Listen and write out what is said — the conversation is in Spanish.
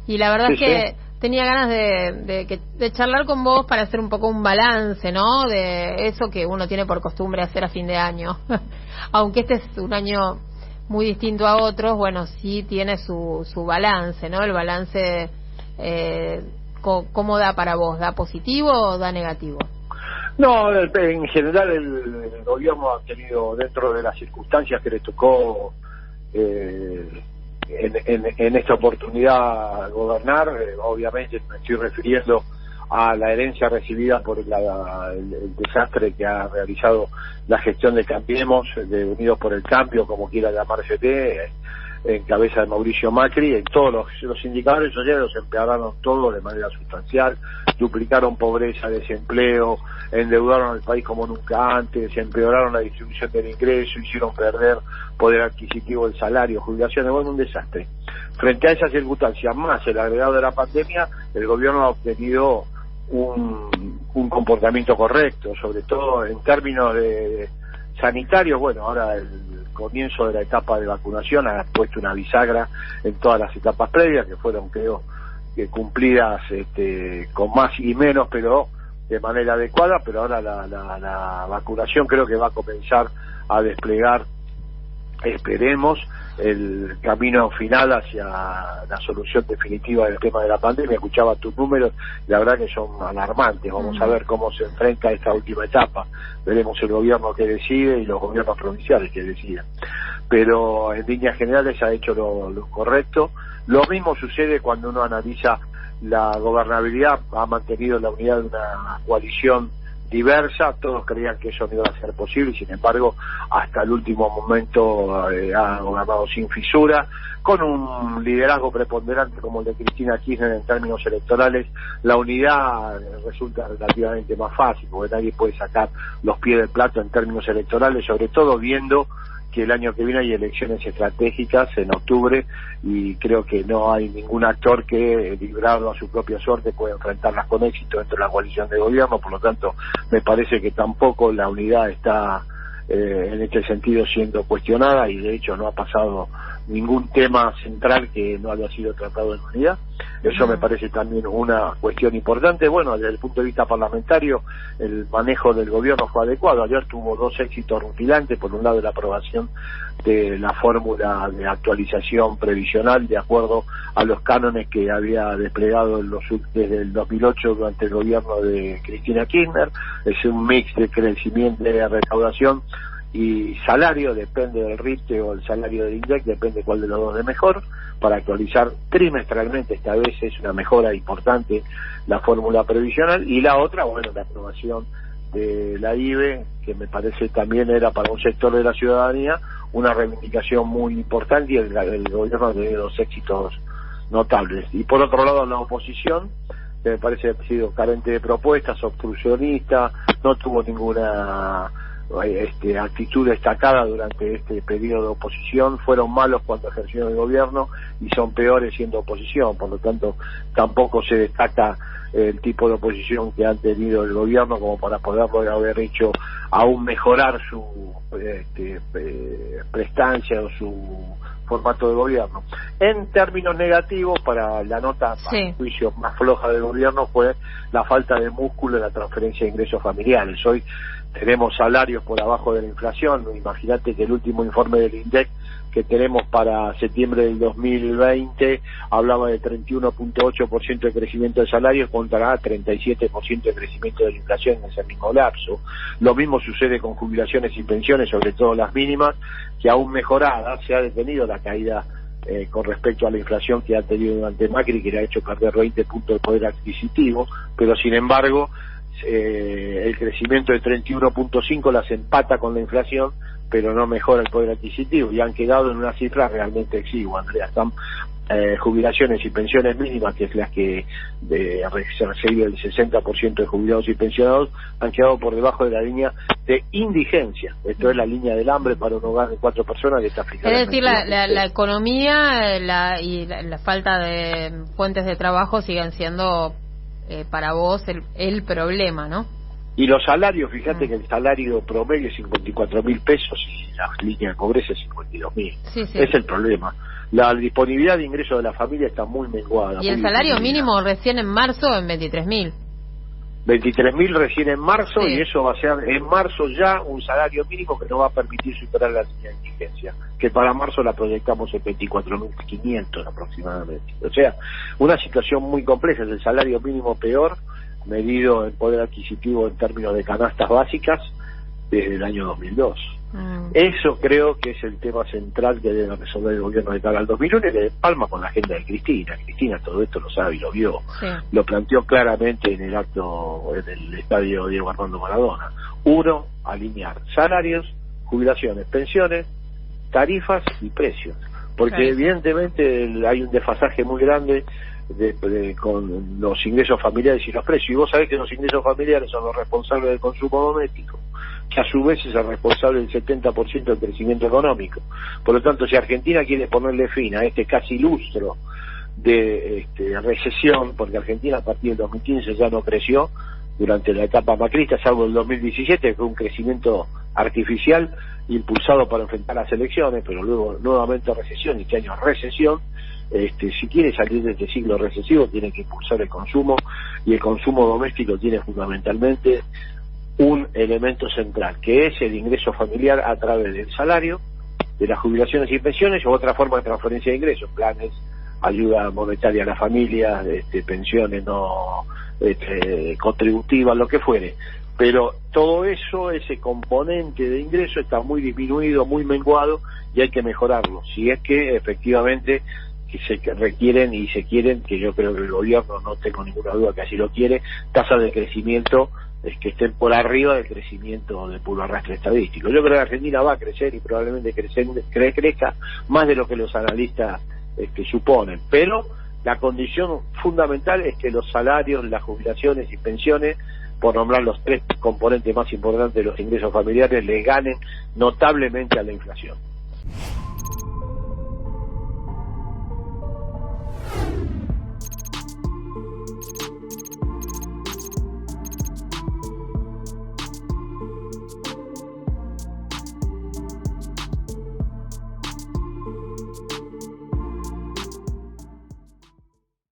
Y la verdad Sí, es que sí. tenía ganas de charlar con vos para hacer un poco un balance, ¿no? De eso que uno tiene por costumbre hacer a fin de año. Aunque este es un año muy distinto a otros, bueno, sí tiene su balance, ¿no? El balance, ¿cómo da para vos? ¿Da positivo o da negativo? No, en general el gobierno ha tenido, dentro de las circunstancias que le tocó en esta oportunidad gobernar, obviamente me estoy refiriendo a la herencia recibida por el desastre que ha realizado la gestión de Cambiemos, de Unidos por el Cambio, como quiera llamarse, en cabeza de Mauricio Macri. En todos los indicadores sociales los empeoraron todos de manera sustancial, duplicaron pobreza, desempleo, endeudaron al país como nunca antes, empeoraron la distribución del ingreso, hicieron perder poder adquisitivo del salario, jubilaciones, bueno, un desastre. Frente a esas circunstancias, más el agregado de la pandemia, el gobierno ha obtenido un comportamiento correcto, sobre todo en términos de sanitarios. Bueno, ahora el comienzo de la etapa de vacunación ha puesto una bisagra en todas las etapas previas, que fueron, creo, que cumplidas con más y menos, pero de manera adecuada. Pero ahora la vacunación creo que va a comenzar a desplegar, esperemos, el camino final hacia la solución definitiva del tema de la pandemia. Escuchaba tus números, la verdad que son alarmantes. Vamos a ver cómo se enfrenta esta última etapa. Veremos el gobierno que decide y los gobiernos provinciales que decidan. Pero en líneas generales ha hecho lo correcto. Lo mismo sucede cuando uno analiza la gobernabilidad. Ha mantenido la unidad de una coalición diversa, todos creían que eso no iba a ser posible, y sin embargo hasta el último momento ha gobernado sin fisura, con un liderazgo preponderante como el de Cristina Kirchner. En términos electorales la unidad resulta relativamente más fácil, porque nadie puede sacar los pies del plato en términos electorales, sobre todo viendo que el año que viene hay elecciones estratégicas en octubre, y creo que no hay ningún actor que, librado a su propia suerte, pueda enfrentarlas con éxito dentro de la coalición de gobierno. Por lo tanto, me parece que tampoco la unidad está en este sentido siendo cuestionada, y de hecho no ha pasado ningún tema central que no haya sido tratado en unidad. Eso me parece también una cuestión importante. Bueno, desde el punto de vista parlamentario, el manejo del gobierno fue adecuado. Ayer tuvo dos éxitos rutilantes: por un lado la aprobación de la fórmula de actualización previsional de acuerdo a los cánones que había desplegado desde el 2008 durante el gobierno de Cristina Kirchner. Es un mix de crecimiento, de recaudación y salario, depende del RIPTE o el salario del INDEC, depende cuál de los dos de mejor, para actualizar trimestralmente. Esta vez es una mejora importante la fórmula previsional. Y la otra, bueno, la aprobación de la IVE, que me parece también era para un sector de la ciudadanía una reivindicación muy importante, y el gobierno ha tenido dos éxitos notables. Y por otro lado, la oposición, que me parece ha sido carente de propuestas, obstruccionista, no tuvo ninguna actitud destacada durante este periodo de oposición. Fueron malos cuando ejercieron el gobierno y son peores siendo oposición. Por lo tanto, tampoco se destaca el tipo de oposición que han tenido el gobierno como para poderlo haber hecho aún mejorar su prestancia o su formato de gobierno. En términos negativos, para la nota, a mi juicio, más floja del gobierno fue la falta de músculo en la transferencia de ingresos familiares. Hoy tenemos salarios por abajo de la inflación. Imagínate que el último informe del INDEC que tenemos para septiembre del 2020 hablaba de 31.8% de crecimiento de salarios contra 37% de crecimiento de la inflación en ese mismo lapso. Lo mismo sucede con jubilaciones y pensiones, sobre todo las mínimas, que aún mejoradas. Se ha detenido la caída con respecto a la inflación que ha tenido durante Macri, que le ha hecho perder 20 puntos de poder adquisitivo, pero sin embargo el crecimiento de 31.5 las empata con la inflación, pero no mejora el poder adquisitivo, y han quedado en una cifra realmente exigua, Andrea. Están jubilaciones y pensiones mínimas, que es las que se recibe el 60% de jubilados y pensionados, han quedado por debajo de la línea de indigencia. Esto es la línea del hambre para un hogar de 4 personas que está fijada. Es decir, la economía y la falta de fuentes de trabajo siguen siendo para vos el problema, ¿no? Y los salarios, fíjate que el salario promedio es 54.000 pesos y la línea de pobreza es 52.000. Sí. Es el problema. la disponibilidad de ingresos de la familia está muy menguada. Y el salario mínimo recién en marzo en 23.000. 23.000 recién en marzo, sí. Y eso va a ser en marzo ya un salario mínimo que no va a permitir superar la línea de indigencia, que para marzo la proyectamos en 24.500 aproximadamente. O sea, una situación muy compleja. Es el salario mínimo peor medido en poder adquisitivo en términos de canastas básicas desde el año 2002. Eso creo que es el tema central que debe resolver el gobierno de cara al 2001, y que palma con la agenda de Cristina. Cristina todo esto lo sabe y lo vio. Sí. Lo planteó claramente en el acto en el estadio Diego Armando Maradona. 1, alinear salarios, jubilaciones, pensiones, tarifas y precios. Porque evidentemente hay un desfasaje muy grande con los ingresos familiares y los precios. Y vos sabés que los ingresos familiares son los responsables del consumo doméstico, que a su vez es el responsable del 70% del crecimiento económico. Por lo tanto, si Argentina quiere ponerle fin a este casi lustro de recesión, porque Argentina a partir del 2015 ya no creció durante la etapa macrista, salvo el 2017, que fue un crecimiento artificial impulsado para enfrentar las elecciones, pero luego nuevamente recesión, y este año recesión. Si quiere salir de este ciclo recesivo, tiene que impulsar el consumo, y el consumo doméstico tiene fundamentalmente un elemento central, que es el ingreso familiar a través del salario, de las jubilaciones y pensiones, o otra forma de transferencia de ingresos, planes, ayuda monetaria a la familia, pensiones no contributivas, lo que fuere. Pero todo eso, ese componente de ingreso está muy disminuido, muy menguado, y hay que mejorarlo, si es que efectivamente que se requieren y se quieren, que yo creo que el gobierno, no tengo ninguna duda que así lo quiere, tasas de crecimiento que estén por arriba del crecimiento del puro arrastre estadístico. Yo creo que Argentina va a crecer, y probablemente crezca más de lo que los analistas suponen, pero la condición fundamental es que los salarios, las jubilaciones y pensiones, por nombrar los 3 componentes más importantes de los ingresos familiares, le ganen notablemente a la inflación.